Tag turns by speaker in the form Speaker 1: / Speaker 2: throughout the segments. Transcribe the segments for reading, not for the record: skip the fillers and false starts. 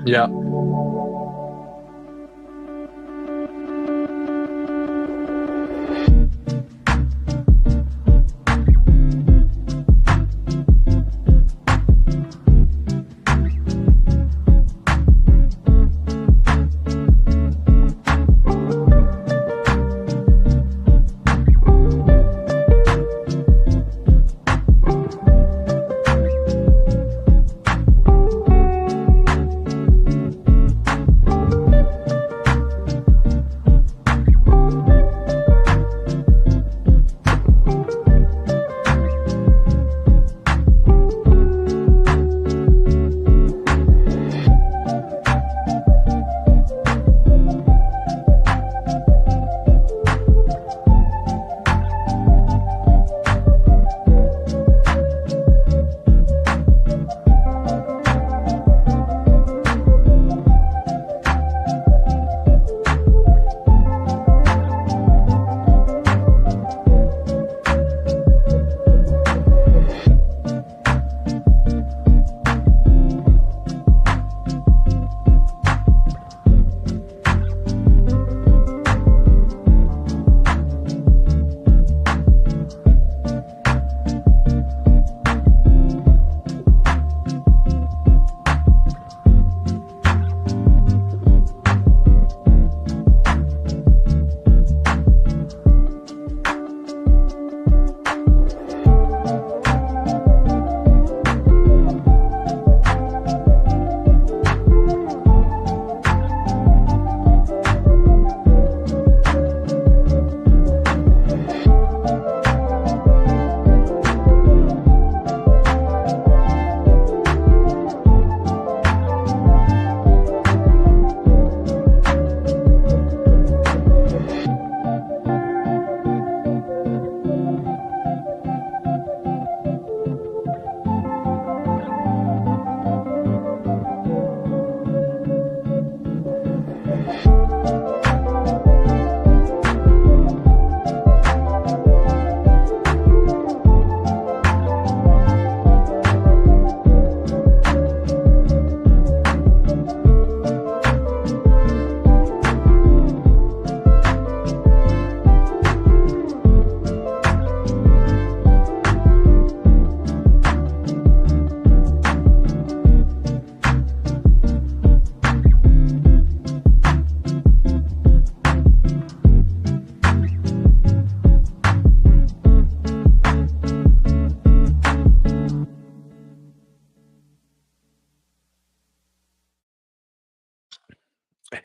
Speaker 1: Yeah.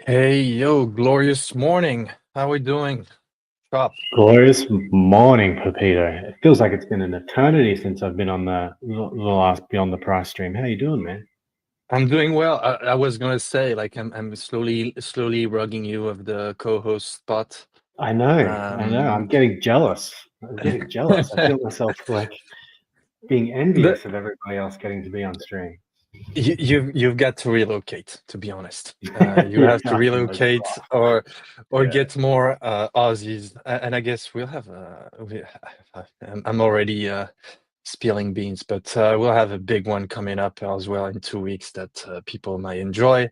Speaker 1: Hey, yo, glorious morning. How we doing? Chop.
Speaker 2: Glorious morning, Pepito. It feels like it's been an eternity since I've been on the last Beyond the Price stream. How you doing, man?
Speaker 1: I'm doing well. I was gonna say, like, I'm slowly rugging you of the co-host spot.
Speaker 2: I know. I'm
Speaker 1: Um,
Speaker 2: getting jealous. I feel myself like being
Speaker 1: the,
Speaker 2: envious of everybody else getting to be on stream.
Speaker 1: you've got to relocate, to be honest. You
Speaker 2: Yeah,
Speaker 1: have to
Speaker 2: I know, it's
Speaker 1: relocate or
Speaker 2: yeah.
Speaker 1: get more Aussies. And I guess we'll have I'm already spilling beans, but we'll have a big one coming up as well in 2 weeks that people might enjoy.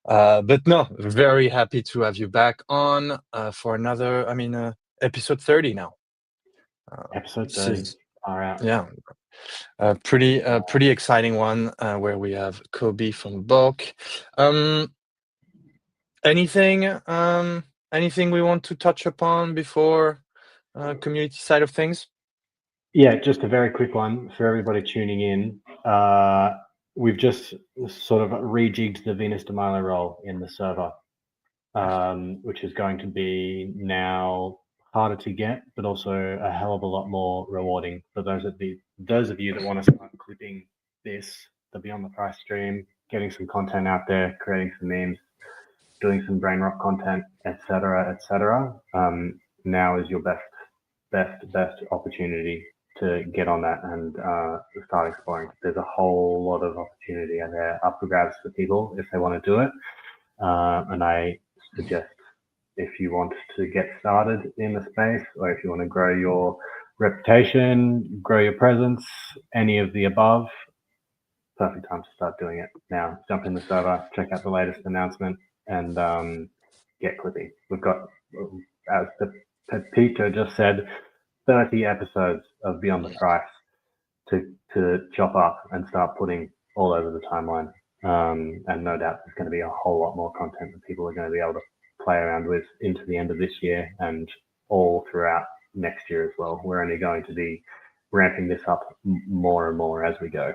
Speaker 1: But no, very happy to have you back on for another, episode 30 now.
Speaker 2: Episode
Speaker 1: This
Speaker 2: 30.
Speaker 1: is,
Speaker 2: Far out.
Speaker 1: yeah, pretty exciting one where we have Kobe from Bulk. Um, anything, anything we want to touch upon before community side of things?
Speaker 2: Yeah, just a very quick one for everybody tuning in. We've just sort of rejigged the Venus de Milo role in the server, which is going to be now harder to get, but also a hell of a lot more rewarding for those of you that want to start clipping the Beyond the Price stream, getting some content out there, creating some memes, doing some brain rock content, etc., etc. Now is your best opportunity to get on that and start exploring. There's a whole lot of opportunity out there up for grabs for people if they want to do it. And I suggest if you want to get started in the space or if you want to grow your reputation, grow your presence, any of the above, perfect time to start doing it now. Jump in the server, check out the latest announcement, and get clippy. We've got, as Peter just said, 30 episodes of Beyond the Price to chop up and start putting all over the timeline. And no doubt there's going to be a whole lot more content that people are going to be able to play around with into the end of this year and all throughout next year as well. We're only going to be ramping this up more and more as we go.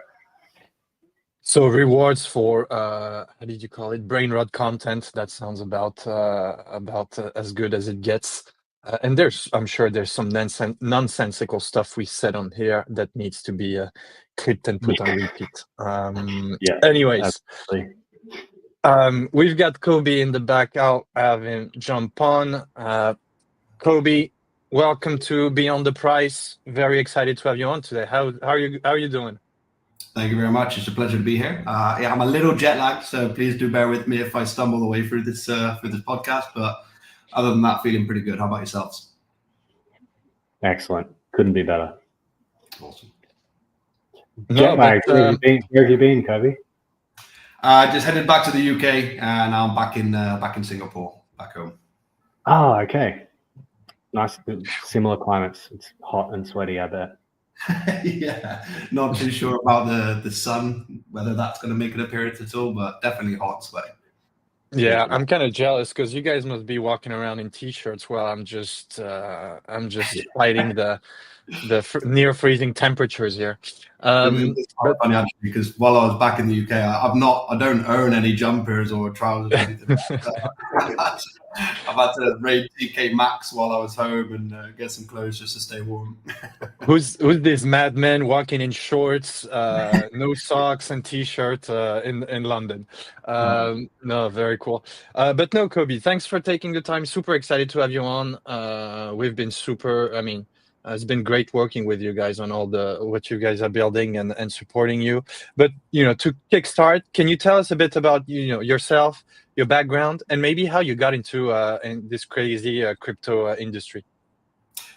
Speaker 1: So rewards for how did you call it? Brain rot content. That sounds about as good as it gets. And I'm sure there's some nonsensical stuff we said on here that needs to be clipped and put on repeat.
Speaker 2: Yeah.
Speaker 1: Anyways,
Speaker 2: absolutely.
Speaker 1: we've got Kobe in the back. I'll have him jump on. Kobe, welcome to Beyond the Price. Very excited to have you on today. How are you doing?
Speaker 3: Thank you very much. It's a pleasure to be here. Yeah, I'm a little jet lagged, so please do bear with me if I stumble the way through this podcast. But other than that, feeling pretty good. How about yourselves?
Speaker 2: Excellent. Couldn't be better.
Speaker 3: Awesome.
Speaker 2: Jet lag. Where have you been, Kobe?
Speaker 3: Just headed back to the UK, and now I'm back in Singapore, back home.
Speaker 2: Oh, okay. Nice, similar climates. It's hot and sweaty, I bet.
Speaker 3: Yeah, not too sure about the sun, whether that's going to make an appearance at all, but definitely hot and sweaty.
Speaker 1: Yeah, I'm kind of jealous because you guys must be walking around in t-shirts while I'm just fighting the near freezing temperatures here.
Speaker 3: It's quite funny actually, because while I was back in the UK, I don't own any jumpers or trousers or anything. I've had to raid TK Maxx while I was home and get some clothes just to stay warm.
Speaker 1: Who's this madman walking in shorts, no socks and t-shirt in London? No, very cool. But no, Kobe, thanks for taking the time. Super excited to have you on. We've been it's been great working with you guys on all what you guys are building and supporting you. But to kickstart, can you tell us a bit about yourself, your background, and maybe how you got into in this crazy crypto industry?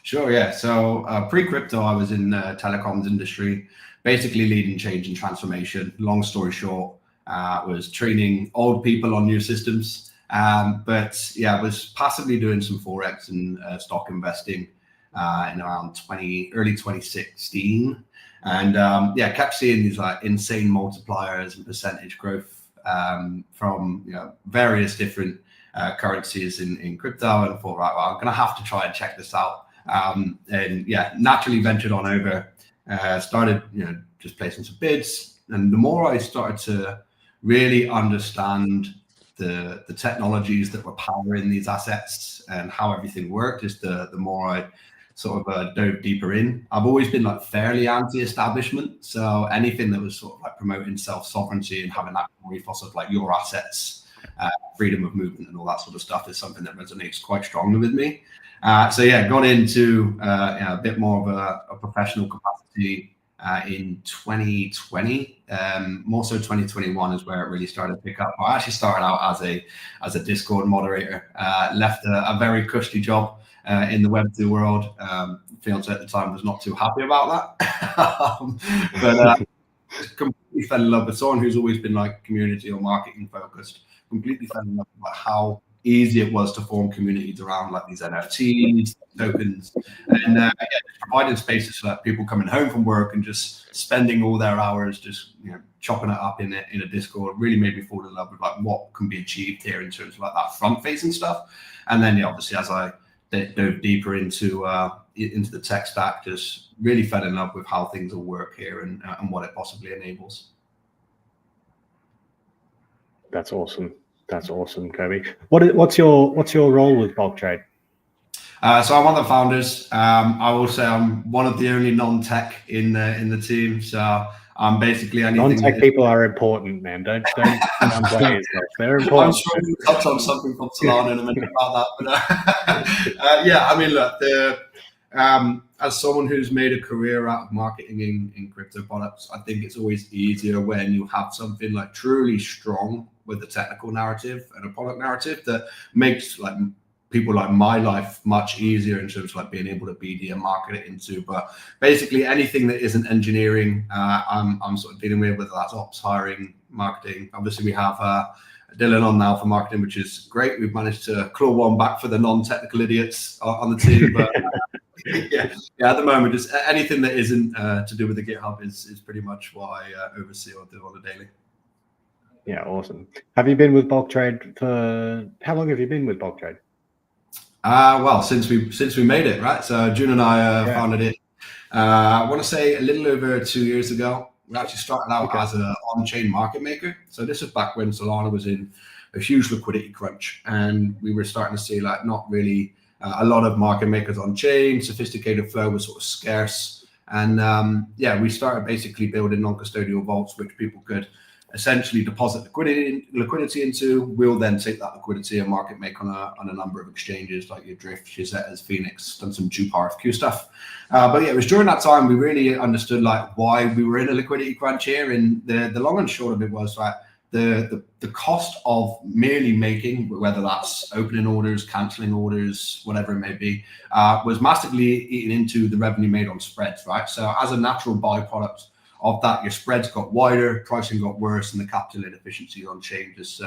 Speaker 3: Sure, yeah. So pre-crypto, I was in the telecoms industry, basically leading change and transformation. Long story short, was training old people on new systems. But yeah, I was passively doing some Forex and stock investing in around early 2016. And yeah, kept seeing these like insane multipliers and percentage growth from various different currencies in crypto, and thought, right, well, I'm gonna have to try and check this out. And yeah, naturally ventured on over, started just placing some bids, and the more I started to really understand the technologies that were powering these assets and how everything worked, is the more I sort of dove deeper in. I've always been like fairly anti-establishment, so anything that was sort of like promoting self-sovereignty and having that ethos of like your assets, freedom of movement and all that sort of stuff is something that resonates quite strongly with me. So yeah, got into a bit more of a professional capacity in 2020. More so 2021 is where it really started to pick up. I actually started out as a Discord moderator, left a very cushy job in the Web2 world. Fiance at the time was not too happy about that. But completely fell in love with someone who's always been like community or marketing focused. Completely fell in love with how easy it was to form communities around like these NFTs, tokens, and providing spaces for like, people coming home from work and just spending all their hours just chopping it up in a Discord. Really made me fall in love with like what can be achieved here in terms of like that front facing stuff. And then obviously as I dove deeper into the tech stack, just really fell in love with how things will work here and what it possibly enables.
Speaker 2: That's awesome. That's awesome, Kobe. What's your role with Bulk Trade?
Speaker 3: So I'm one of the founders. I will say I'm one of the only non-tech in the team. So I'm basically anything.
Speaker 2: Non-tech people are important, man. Don't downplay yourself. They're important.
Speaker 3: I'm sure we'll touch on something from Solana in a minute about that. But yeah, I mean, look, as someone who's made a career out of marketing in crypto products, I think it's always easier when you have something like truly strong with a technical narrative and a product narrative that makes like people like my life much easier in terms of like being able to BD and market it into. But basically anything that isn't engineering, I'm sort of dealing with, whether that's ops, hiring, marketing. Obviously we have Dylan on now for marketing, which is great. We've managed to claw one back for the non-technical idiots on the team. But yeah, at the moment, just anything that isn't to do with the GitHub is pretty much what I oversee or do on a daily.
Speaker 2: Yeah, awesome. Have you been with Bulk Trade for how long? Have you been with Bulk Trade?
Speaker 3: Well, since we made it, right? So June and I founded it. I want to say a little over 2 years ago. We actually started out as an on-chain market maker. So this is back when Solana was in a huge liquidity crunch, and we were starting to see like not really a lot of market makers on chain. Sophisticated flow was sort of scarce, and we started basically building non-custodial vaults which people could essentially deposit liquidity into. We'll then take that liquidity and market make on a number of exchanges like your Drift, your Zetas, Phoenix, done some Jupe RFQ stuff. But yeah, it was during that time we really understood like why we were in a liquidity crunch here. And the long and short of it was like the cost of merely making, whether that's opening orders, canceling orders, whatever it may be, was massively eaten into the revenue made on spreads, right? So as a natural byproduct of that, your spreads got wider, pricing got worse, and the capital inefficiency on chain just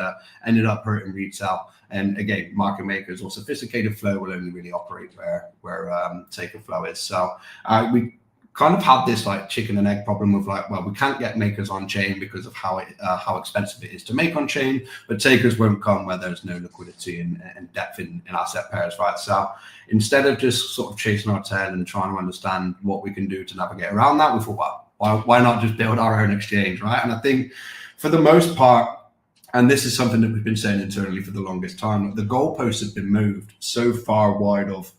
Speaker 3: ended up hurting retail. And again, market makers or sophisticated flow will only really operate where taker flow is. So we kind of had this like chicken and egg problem of like, well, we can't get makers on chain because of how expensive it is to make on chain, but takers won't come where there's no liquidity and depth in asset pairs, right? So instead of just sort of chasing our tail and trying to understand what we can do to navigate around that, we thought, well, why not just build our own exchange, right? And I think for the most part, and this is something that we've been saying internally for the longest time, the goalposts have been moved so far wide of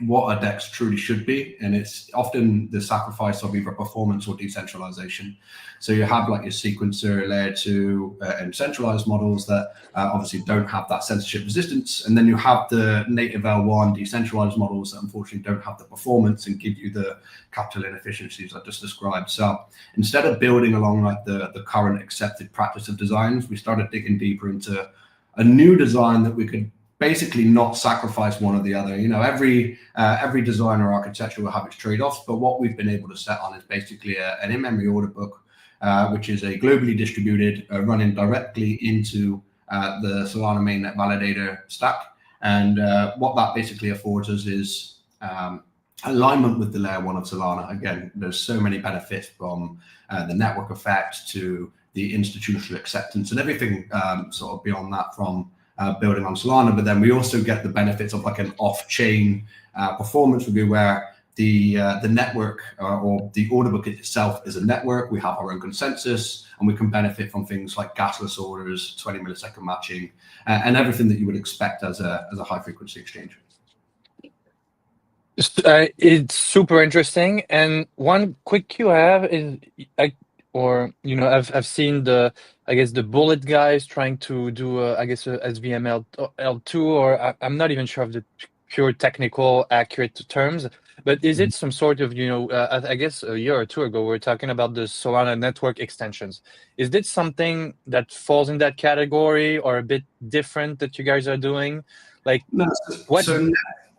Speaker 3: what a DEX truly should be, and it's often the sacrifice of either performance or decentralization. So you have like your sequencer, layer 2 and centralized models that obviously don't have that censorship resistance, and then you have the native L1 decentralized models that unfortunately don't have the performance and give you the capital inefficiencies I just described. So instead of building along like the current accepted practice of designs, we started digging deeper into a new design that we could basically not sacrifice one or the other. You know, every design or architecture will have its trade-offs, but what we've been able to set on is basically an in-memory order book, which is a globally distributed, running directly into the Solana mainnet validator stack. And what that basically affords us is alignment with the layer 1 of Solana. Again, there's so many benefits from the network effect to the institutional acceptance and everything sort of beyond that from building on Solana, but then we also get the benefits of like an off-chain performance review where the network or the order book itself is a network. We have our own consensus, and we can benefit from things like gasless orders, 20 millisecond matching, and everything that you would expect as a high-frequency exchange.
Speaker 1: It's super interesting. And one quick cue I have is I've seen the Bullet guys trying to do a SVM L2, or I'm not even sure of the pure technical accurate terms, but is it some sort of, I guess a year or two ago, we were talking about the Solana network extensions. Is this something that falls in that category or a bit different that you guys are doing? Like,
Speaker 3: no, so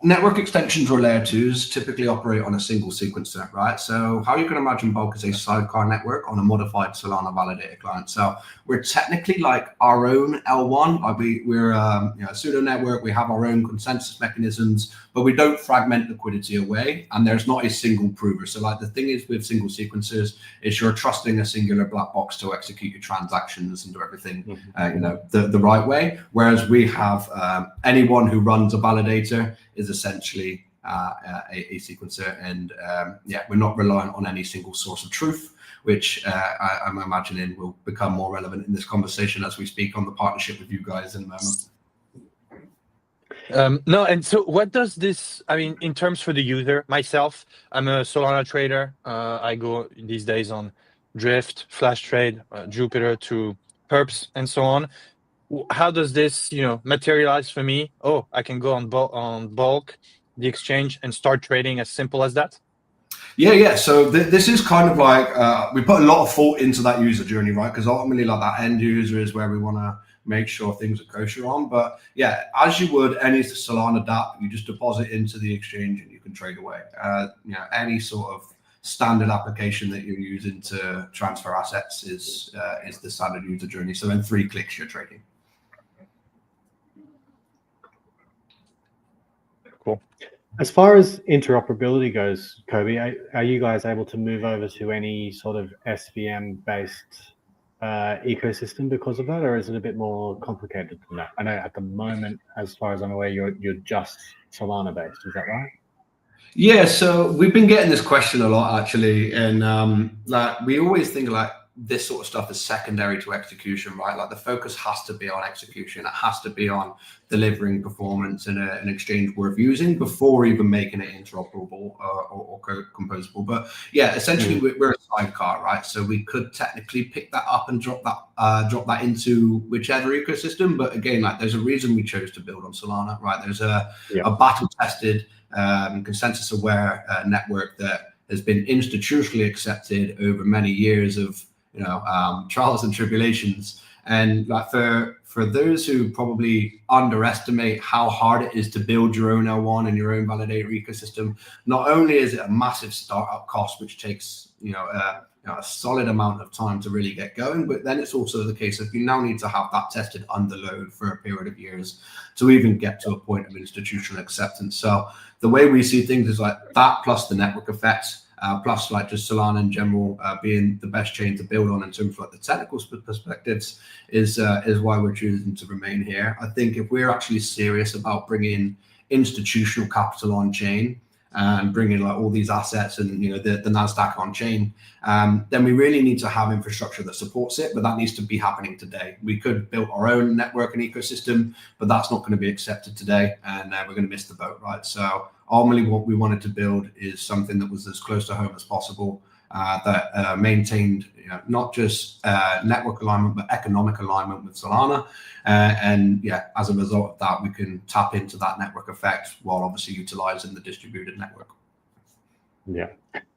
Speaker 3: network extensions or layer 2s typically operate on a single sequencer, right? So how you can imagine Bulk is a sidecar network on a modified Solana validator client. So we're technically like our own L1. We're a pseudo network. We have our own consensus mechanisms, but we don't fragment liquidity away, and there's not a single prover. So like the thing is with single sequencers is you're trusting a singular black box to execute your transactions and do everything the right way. Whereas we have anyone who runs a validator is essentially a sequencer, and we're not reliant on any single source of truth, which I'm imagining will become more relevant in this conversation as we speak on the partnership with you guys in a moment.
Speaker 1: No, and so what does this, I mean, in terms for the user, myself, I'm a Solana trader. I go these days on Drift, Flash Trade, Jupiter to Perps and so on. How does this, materialize for me? Oh, I can go on Bulk, the exchange, and start trading as simple as that?
Speaker 3: Yeah. So this is kind of like, we put a lot of thought into that user journey, right? Because ultimately like that end user is where we want to make sure things are kosher on. But yeah, as you would any Solana dApp, you just deposit into the exchange and you can trade away. Any sort of standard application that you're using to transfer assets is the standard user journey. So in 3 clicks, you're trading.
Speaker 1: Cool.
Speaker 2: As far as interoperability goes, Kobe, are you guys able to move over to any sort of SVM-based ecosystem because of that, or is it a bit more complicated than that? I know at the moment, as far as I'm aware, you're just Solana-based. Is that right?
Speaker 3: Yeah, so we've been getting this question a lot actually, and like we always think like this sort of stuff is secondary to execution, right? Like the focus has to be on execution. It has to be on delivering performance in an exchange worth using before even making it interoperable or composable. But yeah, essentially we're a sidecar, right? So we could technically pick that up and drop that into whichever ecosystem. But again, like there's a reason we chose to build on Solana, right? There's a battle-tested, consensus-aware network that has been institutionally accepted over many years of trials and tribulations. And like for those who probably underestimate how hard it is to build your own L1 and your own validator ecosystem, not only is it a massive startup cost, which takes a solid amount of time to really get going, but then it's also the case that you now need to have that tested under load for a period of years to even get to a point of institutional acceptance. So the way we see things is like that plus the network effects, plus like just Solana in general being the best chain to build on in terms of like the technical perspectives is why we're choosing to remain here. I think if we're actually serious about bringing institutional capital on chain and bringing like all these assets and the Nasdaq on chain, then we really need to have infrastructure that supports it, but that needs to be happening today. We could build our own network and ecosystem, but that's not going to be accepted today, and we're going to miss the boat, right? So ultimately what we wanted to build is something that was as close to home as possible, that maintained not just network alignment but economic alignment with Solana, and yeah, as a result of that we can tap into that network effect while obviously utilizing the distributed network.
Speaker 2: Yeah,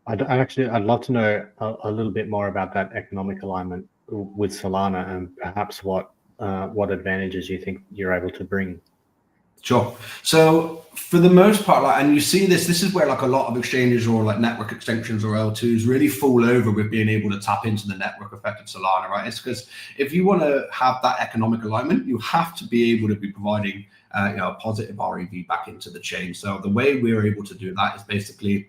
Speaker 2: I'd love to know a little bit more about that economic alignment with Solana, and perhaps what advantages you think you're able to bring.
Speaker 3: Sure. So for the most part, like, and you see this is where like a lot of exchanges or like network extensions or L2s really fall over with being able to tap into the network effect of Solana, right? It's because if you want to have that economic alignment, you have to be able to be providing a positive REV back into the chain. So the way we're able to do that is basically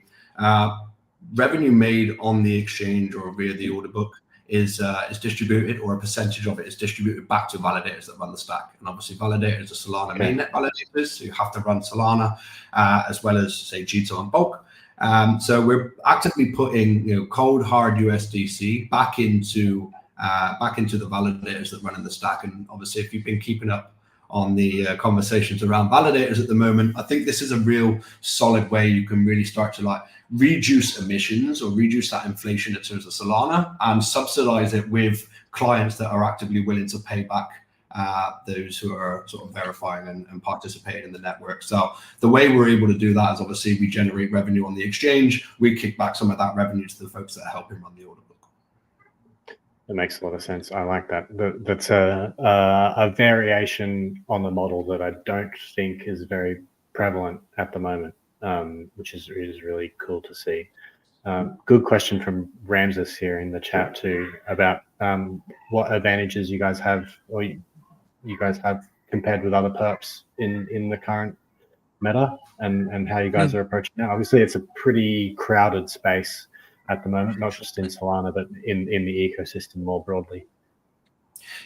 Speaker 3: revenue made on the exchange or via the order book is distributed, or a percentage of it is distributed back to validators that run the stack. And obviously validators are Solana mainnet validators, so you have to run Solana as well as say GTO and Bulk. So we're actively putting cold hard USDC back into the validators that run in the stack. And obviously if you've been keeping up on the conversations around validators at the moment, I think this is a real solid way you can really start to like reduce emissions or reduce that inflation in terms of Solana and subsidize it with clients that are actively willing to pay back those who are sort of verifying and participating in the network. So the way we're able to do that is obviously we generate revenue on the exchange, we kick back some of that revenue to the folks that are helping run the order book.
Speaker 2: That makes a lot of sense. I like that. That's a variation on the model that I don't think is very prevalent at the moment, which is really cool to see. Good question from Ramses here in the chat too about what advantages you guys have, or you guys have compared with other perps in the current meta, and how you guys are approaching it. Obviously, it's a pretty crowded space at the moment, not just in Solana, but in the ecosystem more broadly.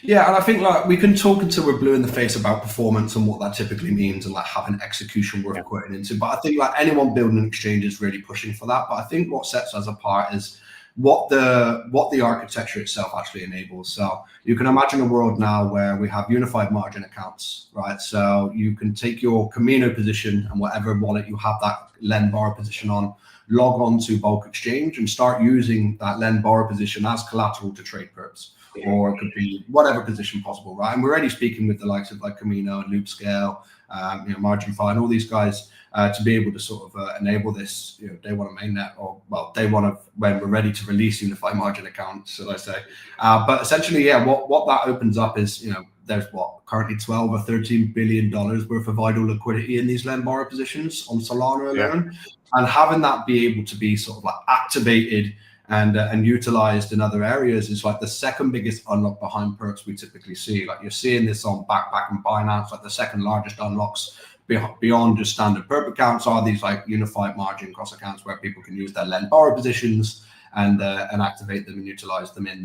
Speaker 3: Yeah, and I think like we can talk until we're blue in the face about performance and what that typically means and like having execution worth quoting into. But I think like anyone building an exchange is really pushing for that. But I think what sets us apart is what the architecture itself actually enables. So you can imagine a world now where we have unified margin accounts, right? So you can take your Camino position and whatever wallet you have that Len Bar position on, log on to Bulk Exchange and start using that Len Bar position as collateral to trade perps, or it could be whatever position possible, right? And we're already speaking with the likes of like Camino and Loopscale, MarginFi, and all these guys to be able to sort of enable this, day one of mainnet, or well, day one of when we're ready to release unified margin accounts, should I say? But essentially, yeah, what that opens up is, there's currently 12 or 13 billion dollars worth of idle liquidity in these lend borrow positions on Solana alone, and having that be able to be sort of like activated and utilized in other areas is like the second biggest unlock behind perks we typically see. Like you're seeing this on Backpack and Binance, like the second largest unlocks beyond just standard perp accounts are these like unified margin cross accounts where people can use their lend borrow positions and activate them and utilize them in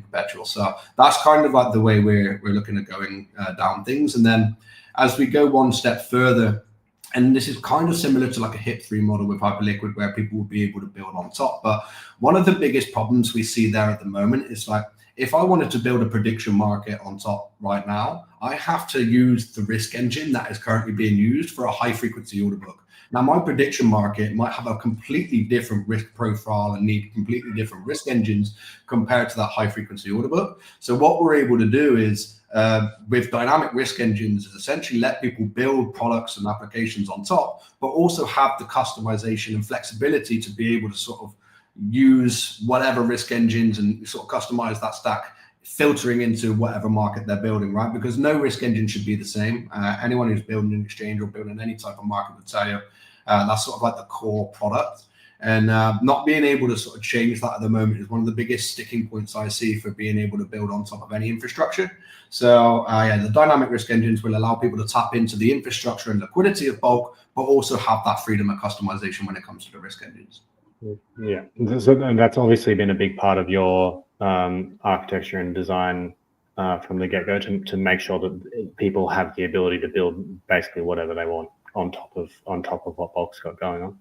Speaker 3: perpetual. So that's kind of like the way we're looking at going down things. And then as we go one step further, and this is kind of similar to like a HIP-3 model with Hyperliquid where people will be able to build on top. But one of the biggest problems we see there at the moment is like, if I wanted to build a prediction market on top right now, I have to use the risk engine that is currently being used for a high frequency order book. Now, my prediction market might have a completely different risk profile and need completely different risk engines compared to that high frequency order book. So what we're able to do is with dynamic risk engines is essentially let people build products and applications on top, but also have the customization and flexibility to be able to sort of use whatever risk engines and sort of customize that stack, filtering into whatever market they're building, right? Because no risk engine should be the same. Anyone who's building an exchange or building any type of market would tell you that's sort of like the core product. And not being able to sort of change that at the moment is one of the biggest sticking points I see for being able to build on top of any infrastructure. So the dynamic risk engines will allow people to tap into the infrastructure and liquidity of bulk, but also have that freedom of customization when it comes to the risk engines.
Speaker 2: Yeah, and that's obviously been a big part of your architecture and design from the get-go to make sure that people have the ability to build basically whatever they want on top of what Bulk's got going on.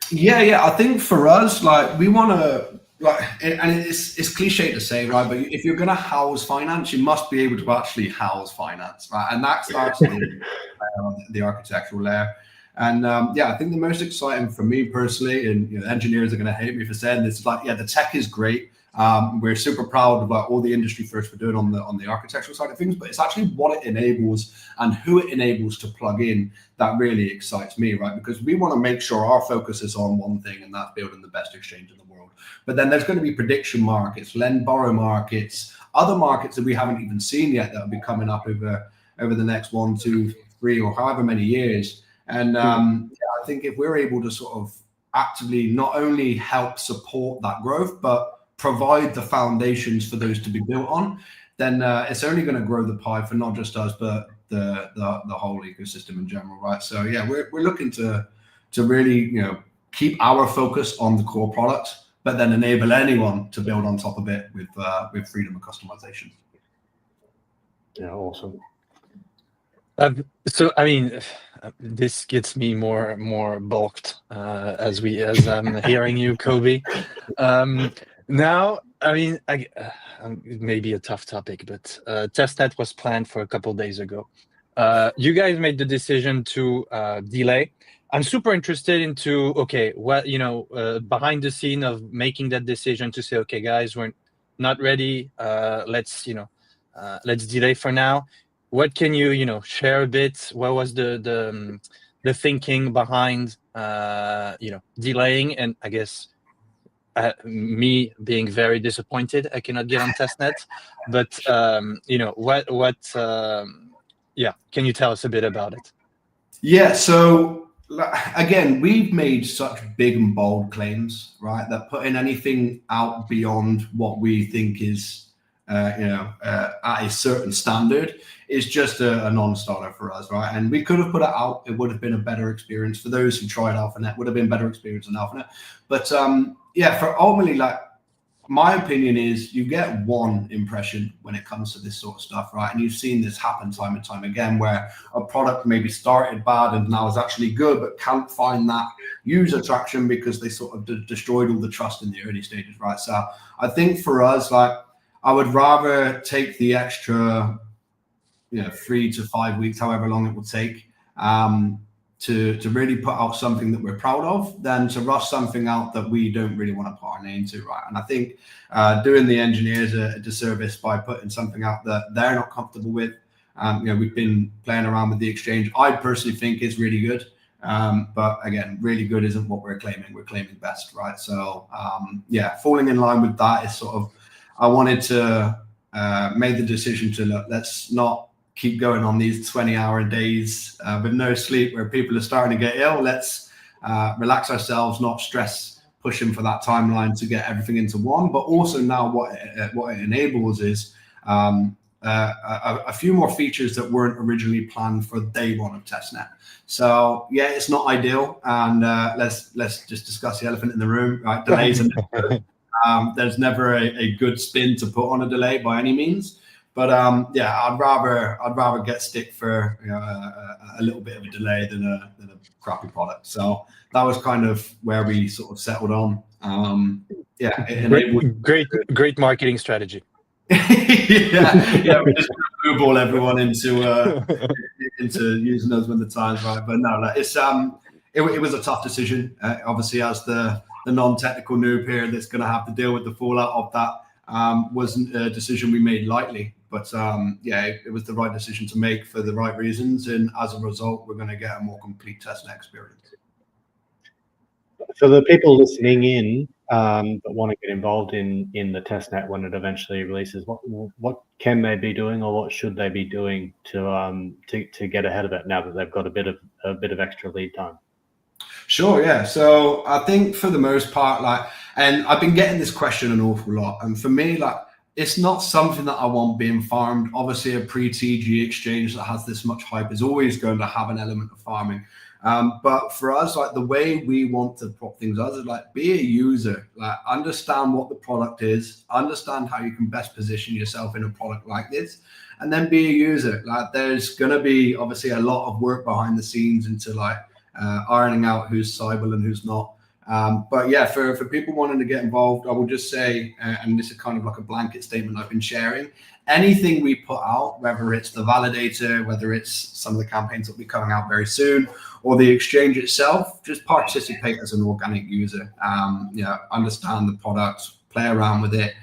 Speaker 3: Yeah. I think for us, like we want to, like, and it's cliche to say, right? But if you're going to house finance, you must be able to actually house finance, right? And that starts the architectural layer. And I think the most exciting for me personally, and engineers are going to hate me for saying this, is like, the tech is great. We're super proud about all the industry first we're doing on the architectural side of things, but it's actually what it enables and who it enables to plug in that really excites me, right? Because we want to make sure our focus is on one thing, and that's building the best exchange in the world. But then there's going to be prediction markets, lend borrow markets, other markets that we haven't even seen yet that will be coming up over the next 1, 2, 3, or however many years. And I think if we're able to sort of actively not only help support that growth, but provide the foundations for those to be built on, then it's only going to grow the pie for not just us, but the whole ecosystem in general, right? So we're looking to really keep our focus on the core product, but then enable anyone to build on top of it with freedom of customization.
Speaker 2: Yeah, awesome.
Speaker 1: So I mean, this gets me more balked as I'm hearing you, Kobe. Now, I mean, maybe a tough topic, but testnet was planned for a couple of days ago. You guys made the decision to delay. I'm super interested into what behind the scene of making that decision to say, okay, guys, we're not ready. Let's delay for now. What can you share a bit? What was the thinking behind delaying? And I guess me being very disappointed I cannot get on testnet, but can you tell us a bit about it?
Speaker 3: Yeah, so again, we've made such big and bold claims, right, that putting anything out beyond what we think is at a certain standard is just a non-starter for us, right? And we could have put it out. It would have been a better experience for those who tried AlphaNet. Would have been better experience than AlphaNet. But for ultimately, like, my opinion is you get one impression when it comes to this sort of stuff, right? And you've seen this happen time and time again, where a product maybe started bad and now is actually good, but can't find that user traction because they sort of destroyed all the trust in the early stages, right? So I think for us, like, I would rather take the extra 3 to 5 weeks, however long it will take, to really put out something that we're proud of, than to rush something out that we don't really want to put our name to, right? And I think doing the engineers a disservice by putting something out that they're not comfortable with. We've been playing around with the exchange. I personally think it's really good, but again, really good isn't what we're claiming. We're claiming best, right? So falling in line with that is sort of, I wanted to made the decision to look, let's not keep going on these 20-hour days with no sleep where people are starting to get ill. Let's relax ourselves, not stress pushing for that timeline to get everything into one. But also now what it enables is a few more features that weren't originally planned for day one of testnet. So yeah, it's not ideal, and let's just discuss the elephant in the room. Right, delays are never good. There's never a good spin to put on a delay by any means. But yeah, I'd rather get stick for a little bit of a delay than a crappy product. So that was kind of where we sort of settled on. Yeah, it enabled
Speaker 1: great marketing strategy.
Speaker 3: yeah, we just blue ball everyone into using those when the time's right. But no, like, it was a tough decision. Obviously, as the non-technical noob here that's going to have to deal with the fallout of that, wasn't a decision we made lightly. But yeah, it was the right decision to make for the right reasons, and as a result, we're going to get a more complete testnet experience.
Speaker 2: For the people listening in that want to get involved in the testnet when it eventually releases, what can they be doing, or what should they be doing to get ahead of it now that they've got a bit of extra lead time?
Speaker 3: Sure, yeah. So I think for the most part, like, and I've been getting this question an awful lot, and for me, like, it's not something that I want being farmed. Obviously, a pre-TG exchange that has this much hype is always going to have an element of farming. But for us, like, the way we want to prop things up is like, be a user, like, understand what the product is, understand how you can best position yourself in a product like this, and then be a user. Like, there's going to be obviously a lot of work behind the scenes into like ironing out who's Cybele and who's not. But yeah, for people wanting to get involved, I will just say, and this is kind of like a blanket statement I've been sharing, anything we put out, whether it's the validator, whether it's some of the campaigns that will be coming out very soon, or the exchange itself, just participate as an organic user. Understand the product, play around with it.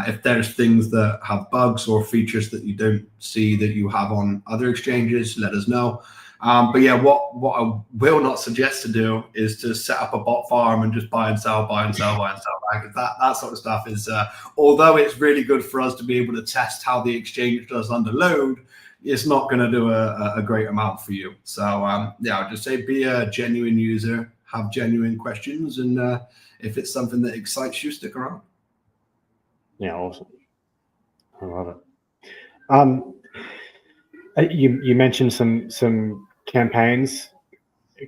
Speaker 3: If there's things that have bugs or features that you don't see that you have on other exchanges, let us know. But yeah, what I will not suggest to do is to set up a bot farm and just buy and sell. Like, that sort of stuff is, although it's really good for us to be able to test how the exchange does under load, it's not going to do a great amount for you. So yeah, I'll just say be a genuine user, have genuine questions, and if it's something that excites you, stick around.
Speaker 2: Yeah, awesome. I love it. You mentioned some campaigns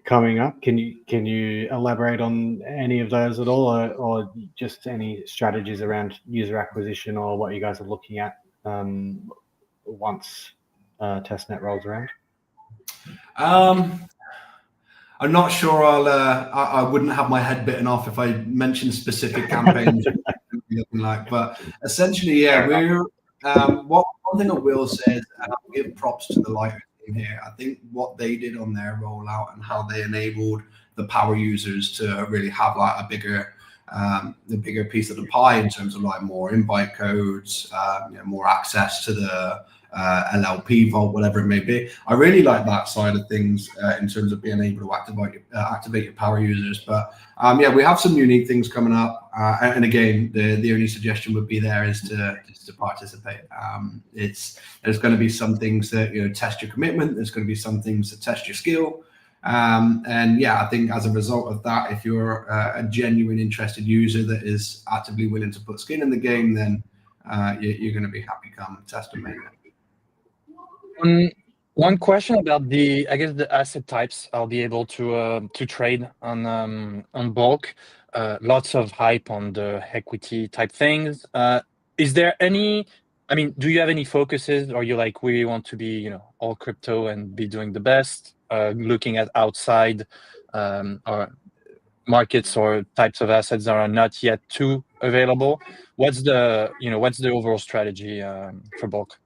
Speaker 2: coming up. Can you elaborate on any of those at all, or just any strategies around user acquisition, or what you guys are looking at once testnet rolls around?
Speaker 3: I'm not sure. I wouldn't have my head bitten off if I mentioned specific campaigns. But essentially, yeah, we're. One thing I will say is, and I'll give props to the Lighter team here. I think what they did on their rollout and how they enabled the power users to really have like a bigger piece of the pie in terms of like more invite codes, more access to the LLP vault, whatever it may be. I really like that side of things in terms of being able to activate your power users. But yeah, we have some unique things coming up, and again, the only suggestion would be there is to participate. There's going to be some things that test your commitment. There's going to be some things that test your skill. And yeah, I think as a result of that, if you're a genuine interested user that is actively willing to put skin in the game, then you're going to be happy come test and mainnet.
Speaker 1: One question about the asset types I'll be able to trade on bulk. Lots of hype on the equity type things. Is there any? I mean, do you have any focuses? Or you like we want to be all crypto and be doing the best? Looking at outside or markets or types of assets that are not yet too available. What's the overall strategy for bulk?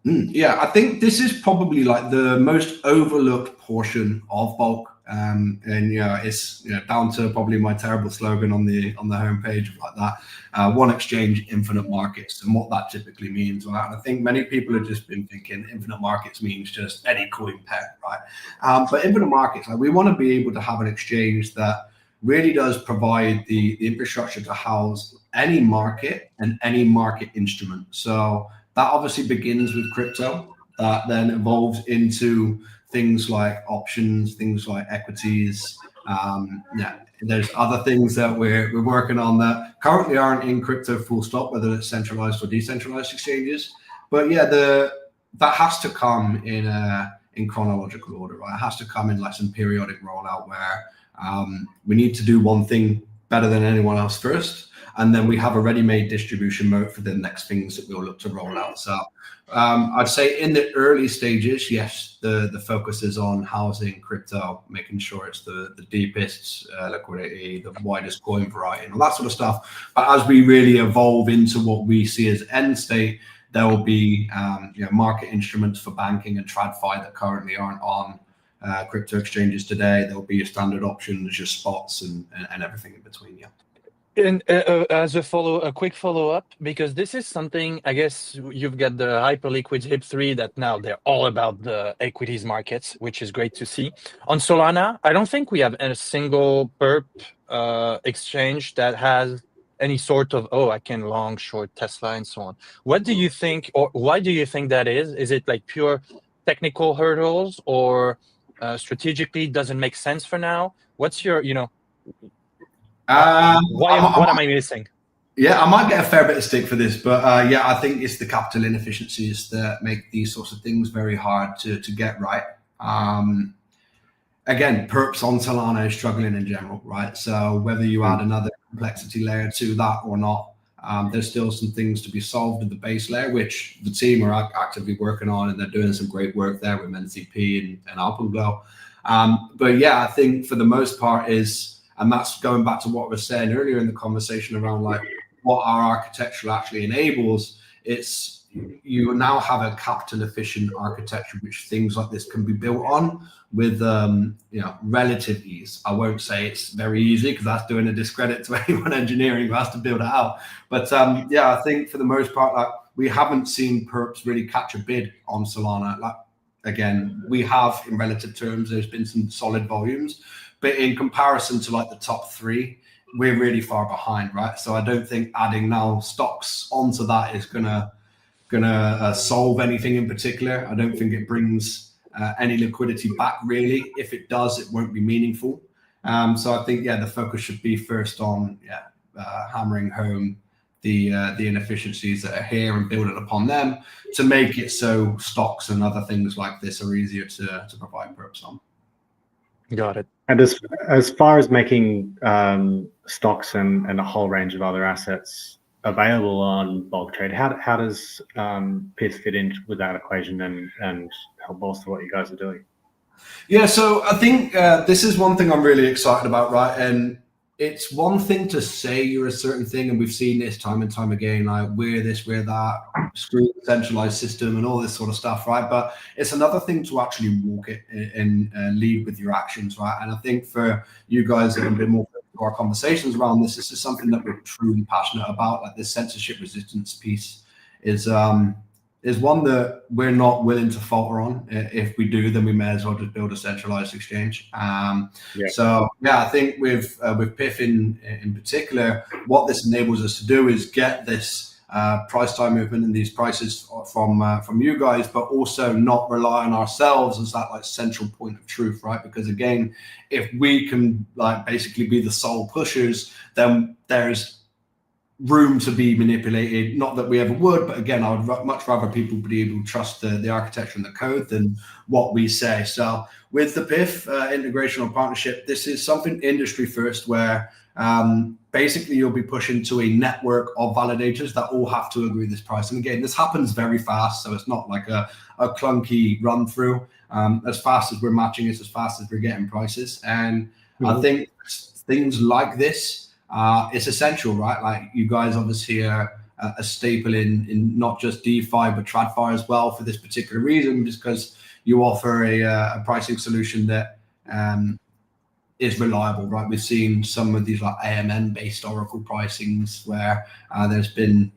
Speaker 3: Yeah, I think this is probably like the most overlooked portion of bulk, and it's down to probably my terrible slogan on the homepage like that. One exchange, infinite markets, and what that typically means. Right? And I think many people have just been thinking infinite markets means just any coin pair, right? But infinite markets, like, we want to be able to have an exchange that really does provide the infrastructure to house any market and any market instrument. So That obviously begins with crypto, that then evolves into things like options, things like equities. There's other things that we're working on that currently aren't in crypto full stop, whether it's centralized or decentralized exchanges. But yeah, that has to come in chronological order, right? It has to come in like some periodic rollout where we need to do one thing better than anyone else first, and then we have a ready-made distribution mode for the next things that we'll look to roll out. So I'd say in the early stages, yes, the focus is on housing crypto, making sure it's the deepest liquidity, the widest coin variety, and all that sort of stuff. But as we really evolve into what we see as end state, there will be market instruments for banking and TradFi that currently aren't on crypto exchanges today. There will be your standard options, your spots, and everything in between. Yeah.
Speaker 1: And as a quick follow-up, because this is something, I guess you've got the Hyperliquid HIP-3 that now they're all about the equities markets, which is great to see. On Solana, I don't think we have a single perp exchange that has any sort of, I can long, short Tesla and so on. What do you think, or why do you think that is? Is it like pure technical hurdles, or strategically doesn't make sense for now? What's your, what am I missing?
Speaker 3: Yeah, I might get a fair bit of stick for this, but I think it's the capital inefficiencies that make these sorts of things very hard to get right. Again, perps on Solana is struggling in general, right? So whether you add another complexity layer to that or not, there's still some things to be solved at the base layer, which the team are actively working on, and they're doing some great work there with MenCP and Alpenglow. But yeah, I think for the most part and that's going back to what we were saying earlier in the conversation around like what our architecture actually enables. It's you now have a capital efficient architecture which things like this can be built on with relative ease. I won't say it's very easy because that's doing a discredit to anyone engineering who has to build it out. But I think for the most part, like we haven't seen perps really catch a bid on Solana. Like again, we have in relative terms, there's been some solid volumes. But in comparison to like the top three, we're really far behind, right? So I don't think adding now stocks onto that is gonna solve anything in particular. I don't think it brings any liquidity back really. If it does, it won't be meaningful. So I think the focus should be first on hammering home the inefficiencies that are here and building upon them to make it so stocks and other things like this are easier to provide perps on.
Speaker 1: Got it.
Speaker 2: And as far as making stocks and a whole range of other assets available on bulk trade, how does PIF fit in with that equation and help bolster what you guys are doing?
Speaker 3: Yeah, so I think this is one thing I'm really excited about, right? And it's one thing to say you're a certain thing, and we've seen this time and time again, like we're this, we're that, screw the centralized system and all this sort of stuff, right? But it's another thing to actually walk it and lead with your actions, right? And I think for you guys that have been more to our conversations around this is something that we're truly passionate about. Like this censorship resistance piece is one that we're not willing to falter on. If we do, then we may as well just build a centralized exchange. So I think with PIF in particular, what this enables us to do is get this price time movement and these prices from you guys, but also not rely on ourselves as that like central point of truth, right? Because again, if we can like basically be the sole pushers, then there's room to be manipulated. Not that we ever would, but again, I would much rather people be able to trust the architecture and the code than what we say. So with the PIF integration or partnership, this is something industry first where basically you'll be pushing to a network of validators that all have to agree this price. And again, this happens very fast, so it's not like a clunky run through. As fast as we're matching it, as fast as we're getting prices. And I think things like this, it's essential, right? Like you guys obviously are a staple in not just DeFi, but TradFi as well for this particular reason, just because you offer a pricing solution that is reliable, right? We've seen some of these like AMM-based Oracle pricings where there's been,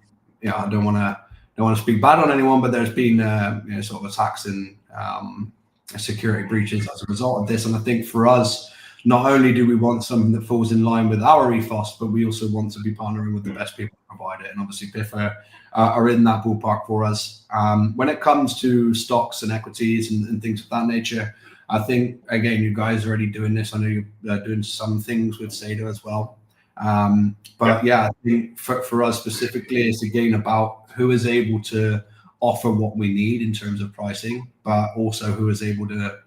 Speaker 3: I don't want to speak bad on anyone, but there's been sort of attacks and security breaches as a result of this. And I think for us, not only do we want something that falls in line with our ethos, but we also want to be partnering with the best people to provide it. And obviously PIF are in that ballpark for us. When it comes to stocks and equities and things of that nature, I think, again, you guys are already doing this. I know you're doing some things with Seda as well. But yeah, I think for us specifically, it's again about who is able to offer what we need in terms of pricing, but also who is able to,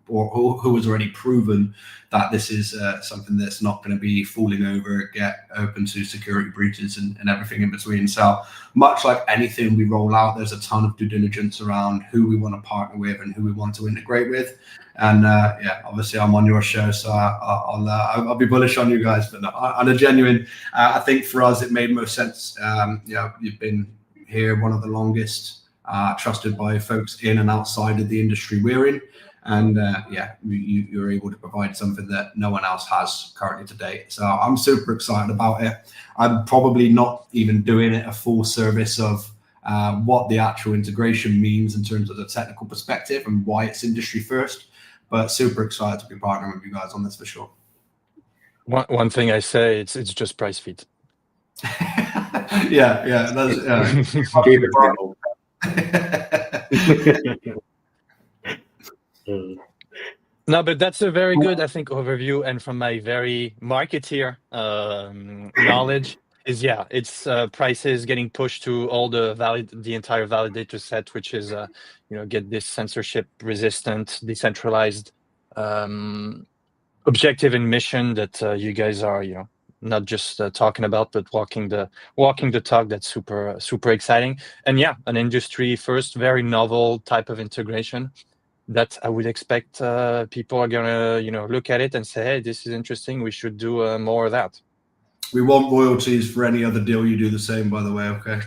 Speaker 3: or who has already proven that this is something that's not going to be falling over, get open to security breaches and everything in between. So much like anything we roll out, there's a ton of due diligence around who we want to partner with and who we want to integrate with. And yeah, obviously I'm on your show, so I'll be bullish on you guys. But no, on a genuine, I think for us it made most sense. You know, you've been here one of the longest, trusted by folks in and outside of the industry we're in. And yeah, you're able to provide something that no one else has currently to date. So I'm super excited about it. I'm probably not even doing it a full service of what the actual integration means in terms of the technical perspective and why it's industry first, but super excited to be partnering with you guys on this for sure.
Speaker 1: One thing I say, it's just price feed.
Speaker 3: Yeah, that's
Speaker 2: Keep it simple.
Speaker 1: No, but that's a very good, I think, overview. And from my very marketeer knowledge, is yeah, it's prices getting pushed to all the entire validator set, which is you know, get this censorship resistant, decentralized objective and mission that you guys are, you know, not just talking about, but walking the talk. That's super exciting. And yeah, an industry first, very novel type of integration that I would expect people are gonna, you know, look at it and say, hey, this is interesting, we should do more of that.
Speaker 3: We want royalties for any other deal you do the same, by the way, okay?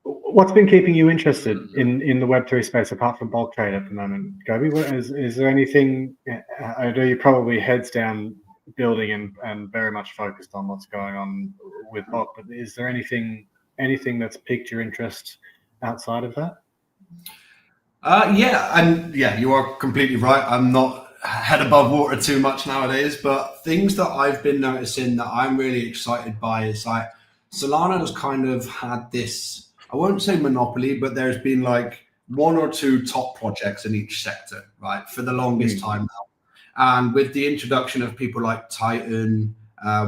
Speaker 2: What's been keeping you interested in the Web3 space apart from bulk trade at the moment, Gobi? Is there anything? I know you're probably heads down building and very much focused on what's going on with bulk, but is there anything that's piqued your interest outside of that?
Speaker 3: Yeah, and yeah, you are completely right. I'm not head above water too much nowadays, but things that I've been noticing that I'm really excited by is like Solana has kind of had this, I won't say monopoly, but there's been like one or two top projects in each sector, right, for the longest time now. And with the introduction of people like Titan,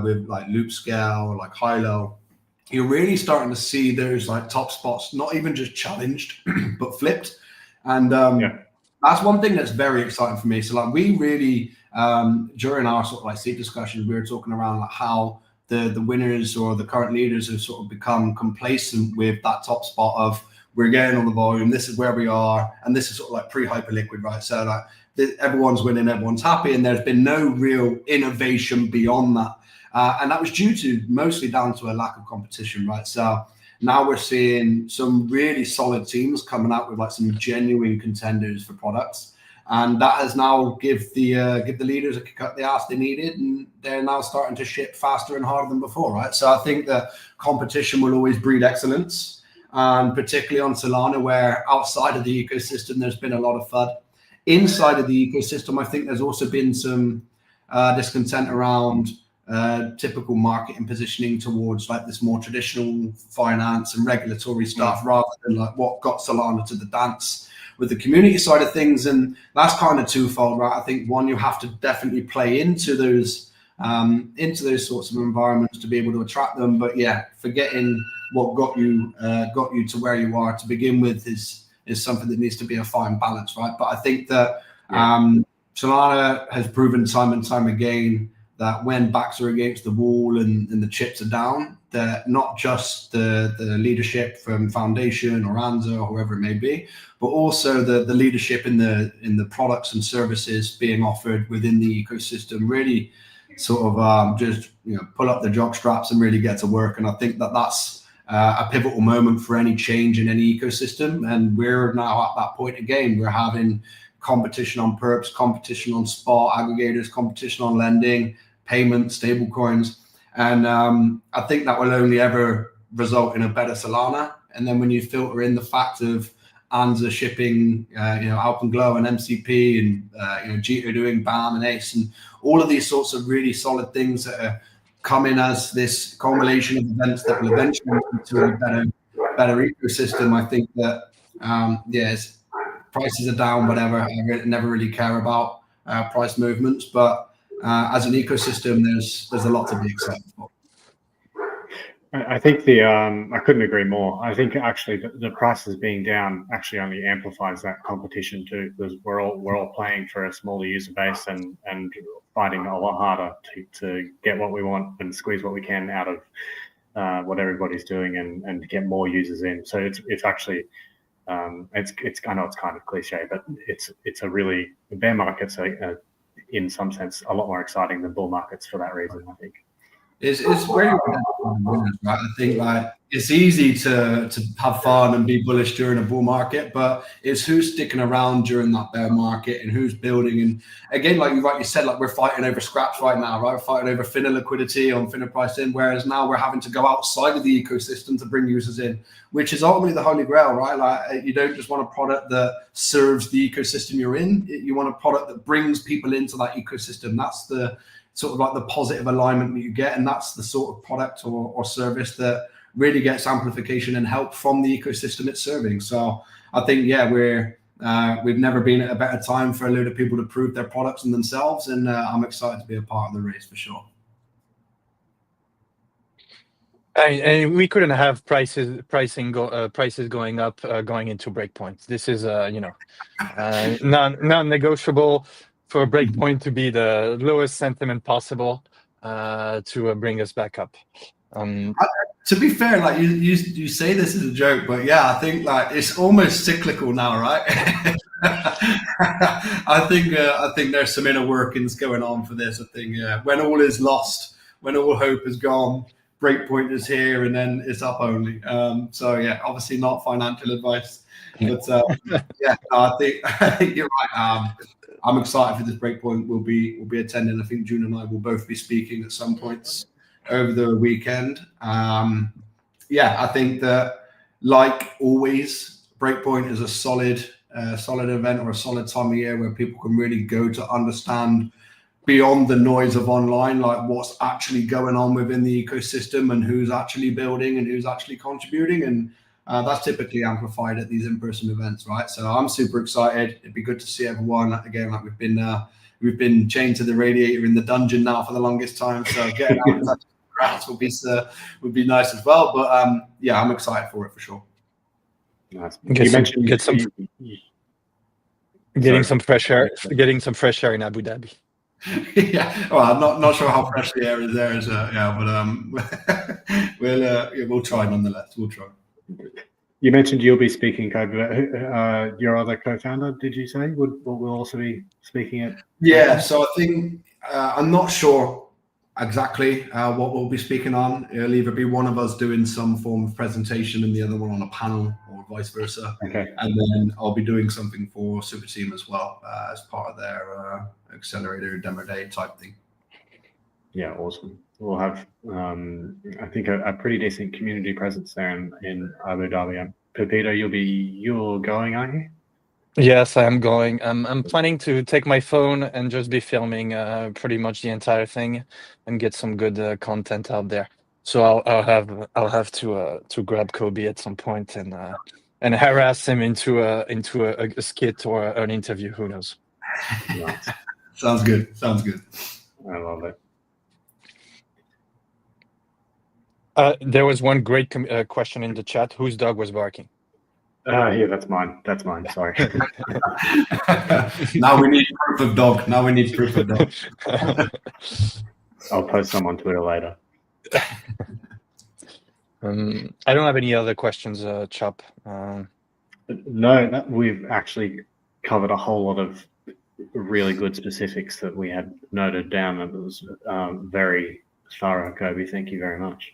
Speaker 3: with like Loopscale, like Hilo, you're really starting to see those like top spots, not even just challenged, but flipped. And that's one thing that's very exciting for me. So like we really, during our sort of like seat discussions, we were talking around like how the winners or the current leaders have sort of become complacent with that top spot of we're getting on the volume, this is where we are, and this is sort of like pre-hyperliquid, right? So like everyone's winning, everyone's happy, and there's been no real innovation beyond that. And that was mostly down to a lack of competition, right? So now we're seeing some really solid teams coming out with like some genuine contenders for products. And that has now give the leaders a kick up the ass they needed, and they're now starting to ship faster and harder than before, right? So I think that competition will always breed excellence, and particularly on Solana, where outside of the ecosystem, there's been a lot of FUD. Inside of the ecosystem, I think there's also been some discontent around typical marketing positioning towards like this more traditional finance and regulatory stuff, rather than like what got Solana to the dance with the community side of things. And that's kind of twofold, right? I think one, you have to definitely play into those sorts of environments to be able to attract them. But yeah, forgetting what got you to where you are to begin with is something that needs to be a fine balance, right? But I think that Solana has proven time and time again that when backs are against the wall and the chips are down, that not just the leadership from Foundation or Anza or whoever it may be, but also the leadership in the products and services being offered within the ecosystem really sort of just, you know, pull up the jock straps and really get to work. And I think that that's a pivotal moment for any change in any ecosystem. And we're now at that point again. We're having competition on perps, competition on spot aggregators, competition on lending, payments, stable coins. And I think that will only ever result in a better Solana And then when you filter in the fact of Anza shipping, Alpenglow and MCP, and Jito doing BAM and ACE, and all of these sorts of really solid things that are coming as this culmination of events that will eventually lead to a better ecosystem. I think that prices are down, whatever. I never really care about price movements, but as an ecosystem, there's a lot to be excited for.
Speaker 2: I think I couldn't agree more. I think actually the prices being down actually only amplifies that competition too, because we're all playing for a smaller user base and fighting a lot harder to get what we want and squeeze what we can out of what everybody's doing and to get more users in. So it's actually I know it's kind of cliche, but it's a really, the bear markets are in some sense a lot more exciting than bull markets for that reason, I think.
Speaker 3: It's very right. I think like it's easy to have fun and be bullish during a bull market, but it's who's sticking around during that bear market and who's building. And again, like you rightly said, like we're fighting over scraps right now, right? We're fighting over thinner liquidity on thinner pricing, whereas now we're having to go outside of the ecosystem to bring users in, which is ultimately the holy grail, right? Like you don't just want a product that serves the ecosystem you're in. You want a product that brings people into that ecosystem. That's the sort of like the positive alignment that you get, and that's the sort of product or service that really gets amplification and help from the ecosystem it's serving. So I think we've never been at a better time for a load of people to prove their products and themselves, and I'm excited to be a part of the race for sure.
Speaker 1: And we couldn't have prices going up going into breakpoints. This is non-negotiable for a breakpoint to be the lowest sentiment possible to bring us back up.
Speaker 3: To be fair, like you say this as a joke, but yeah, I think like it's almost cyclical now, right? I think there's some inner workings going on for this. I think when all is lost, when all hope is gone, breakpoint is here, and then it's up only. So yeah, obviously not financial advice, but I think you're right. I'm excited for this breakpoint. We'll be attending. I think June and I will both be speaking at some points over the weekend. I think that like always, breakpoint is a solid event or a solid time of year where people can really go to understand beyond the noise of online, like what's actually going on within the ecosystem and who's actually building and who's actually contributing. And that's typically amplified at these in-person events, right? So I'm super excited. It'd be good to see everyone again. Like we've been chained to the radiator in the dungeon now for the longest time. So getting out of the crowds would be nice as well. But I'm excited for it for sure.
Speaker 2: Nice.
Speaker 1: Getting some fresh air in Abu Dhabi.
Speaker 3: Yeah, well, I'm not sure how fresh the air is there, but we'll try nonetheless. We'll try.
Speaker 2: You mentioned you'll be speaking, Kobe. Your other co-founder, did you say, will also be speaking at?
Speaker 3: Yeah, so I think I'm not sure exactly what we'll be speaking on. It'll either be one of us doing some form of presentation and the other one on a panel, or vice versa.
Speaker 2: Okay.
Speaker 3: And then I'll be doing something for Super Team as well as part of their accelerator demo day type thing.
Speaker 2: Yeah, awesome. We'll have, I think, a pretty decent community presence there in Abu Dhabi. Pepito, you're going, aren't you?
Speaker 1: Yes, I am going. I'm planning to take my phone and just be filming pretty much the entire thing and get some good content out there. So I'll have to grab Kobe at some point and harass him into a skit or an interview. Who knows?
Speaker 2: Nice.
Speaker 3: Sounds good.
Speaker 2: I love it.
Speaker 3: There
Speaker 1: was one great question in the chat. Whose dog was barking?
Speaker 2: Yeah, that's mine. Sorry.
Speaker 3: Now we need proof of dog.
Speaker 2: I'll post some on Twitter later.
Speaker 1: I don't have any other questions, Chop.
Speaker 2: No, we've actually covered a whole lot of really good specifics that we had noted down. It was very thorough, Kobe. Thank you very much.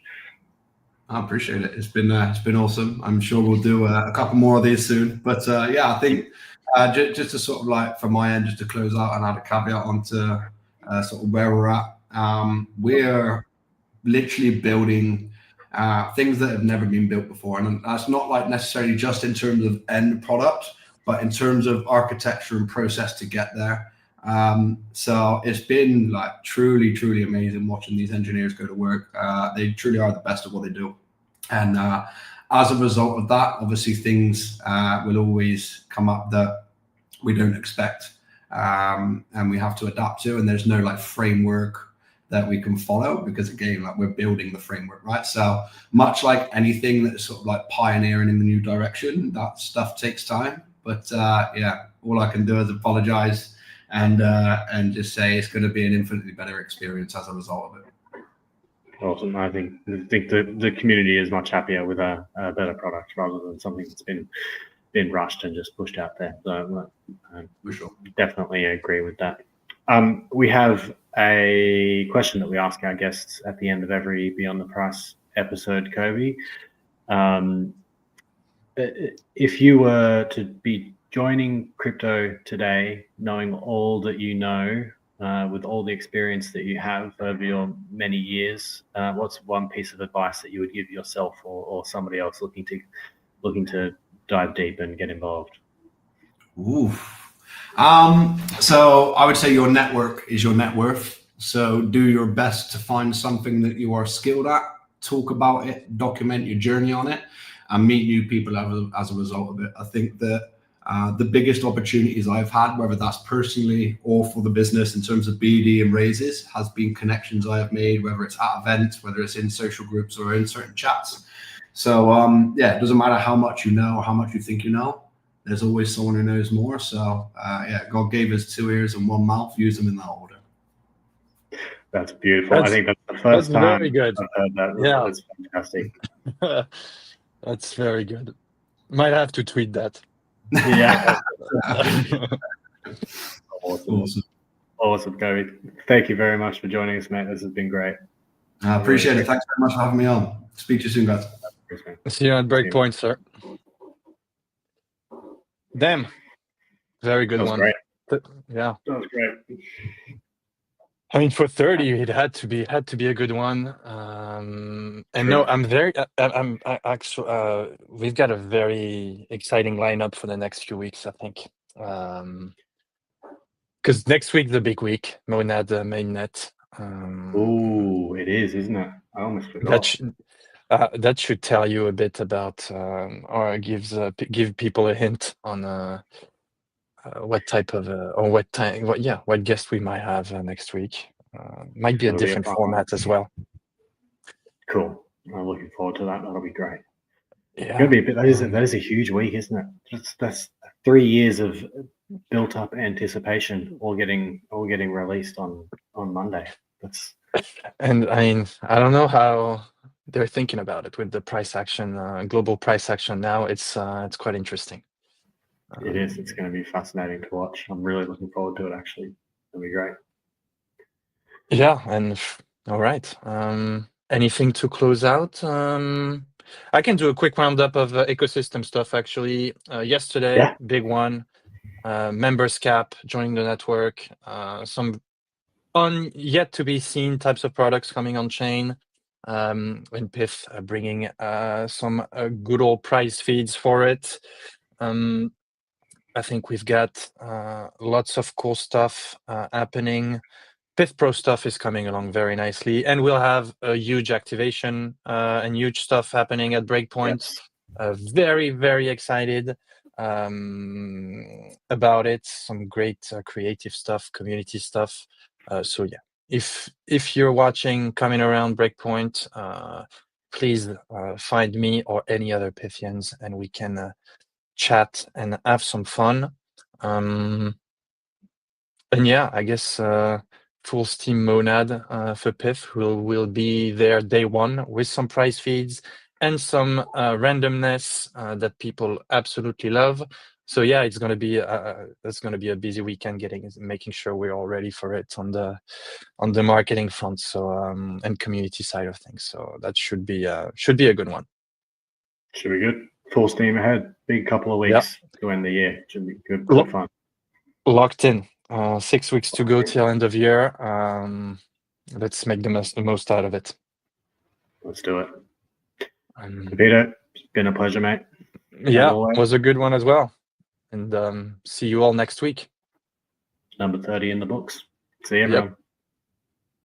Speaker 3: I appreciate it. It's been awesome. I'm sure we'll do a couple more of these soon. But I think just to sort of like from my end, just to close out and add a caveat onto sort of where we're at. We're literally building things that have never been built before. And that's not like necessarily just in terms of end product, but in terms of architecture and process to get there. So it's been like truly, truly amazing watching these engineers go to work. They truly are the best at what they do. And as a result of that, obviously things will always come up that we don't expect, and we have to adapt to. And there's no like framework that we can follow, because again, like we're building the framework, right? So much like anything that's sort of like pioneering in the new direction, that stuff takes time. But yeah, all I can do is apologize and just say it's going to be an infinitely better experience as a result of it.
Speaker 2: Awesome. I think the community is much happier with a better product rather than something that's been rushed and just pushed out there. So
Speaker 3: For sure.
Speaker 2: definitely agree with that. We have a question that we ask our guests at the end of every Beyond the Price episode, Kobe. If you were to be joining crypto today, knowing all that you know, with all the experience that you have over your many years, what's one piece of advice that you would give yourself or somebody else looking to dive deep and get involved?
Speaker 3: Oof. So I would say your network is your net worth. So do your best to find something that you are skilled at, talk about it, document your journey on it, and meet new people as a result of it. I think that the biggest opportunities I've had, whether that's personally or for the business in terms of BD and raises, has been connections I have made, whether it's at events, whether it's in social groups or in certain chats. So yeah, it doesn't matter how much you know or how much you think you know. There's always someone who knows more. So yeah, God gave us 2 ears and 1 mouth. Use them in that order.
Speaker 2: That's beautiful. I think that's the first time
Speaker 1: very good.
Speaker 2: I've heard that.
Speaker 1: Yeah.
Speaker 2: That's fantastic.
Speaker 1: That's very good. Might have to tweet that.
Speaker 2: Yeah. Awesome, Kobe. Thank you very much for joining us, mate. This has been great.
Speaker 3: I appreciate it. Thanks very much for having me on. Speak to you soon, guys.
Speaker 1: See you at Breakpoint, sir. Damn. Very good one.
Speaker 2: Great.
Speaker 1: Yeah.
Speaker 2: That was great.
Speaker 1: I mean, for 30, it had to be a good one. And
Speaker 2: Sure.
Speaker 1: no, I'm actually, we've got a very exciting lineup for the next few weeks, I think. Because next week, the big week, Monad mainnet.
Speaker 2: Ooh, it is, isn't it? I almost forgot.
Speaker 1: That should tell you a bit about, or give people a hint on what type of or what time, what guest we might have next week. Might be a different format as well.
Speaker 2: Cool. I'm looking forward to that. That'll be great.
Speaker 1: Yeah,
Speaker 2: Gonna be that is a huge week, isn't it? That's 3 years of built up anticipation, all getting released on Monday.
Speaker 1: And I mean, I don't know how they're thinking about it with the price action, global price action now. It's quite interesting.
Speaker 2: It is. It's going to be fascinating to watch. I'm really looking forward to it. Actually, it'll be great.
Speaker 1: Yeah, and all right. Anything to close out? I can do a quick roundup of ecosystem stuff. Actually, yesterday, big one. Members cap joining the network. Some yet to be seen types of products coming on chain. And Pyth bringing some good old price feeds for it. I think we've got lots of cool stuff happening. Pyth Pro stuff is coming along very nicely, and we'll have a huge activation and huge stuff happening at Breakpoint. Very, very excited about it. Some great creative stuff, community stuff. So yeah, if you're watching, coming around Breakpoint, please find me or any other Pythians, and we can chat and have some fun. And yeah, I guess full steam Monad for Pyth will be there day one with some price feeds and some randomness that people absolutely love. So yeah, it's gonna be that's gonna be a busy weekend making sure we're all ready for it on the marketing front, so and community side of things. So that should be a good one.
Speaker 2: Should be good. Full steam ahead. Big couple of weeks to end the year. Should be good fun.
Speaker 1: Locked in. 6 weeks to go till end of year. Let's make the most out of it.
Speaker 2: Let's do it. Peter, it's been a pleasure, mate.
Speaker 1: Yeah,
Speaker 2: always.
Speaker 1: was a good one as well. And see you all next week.
Speaker 2: Number 30 in the books. See you, everyone.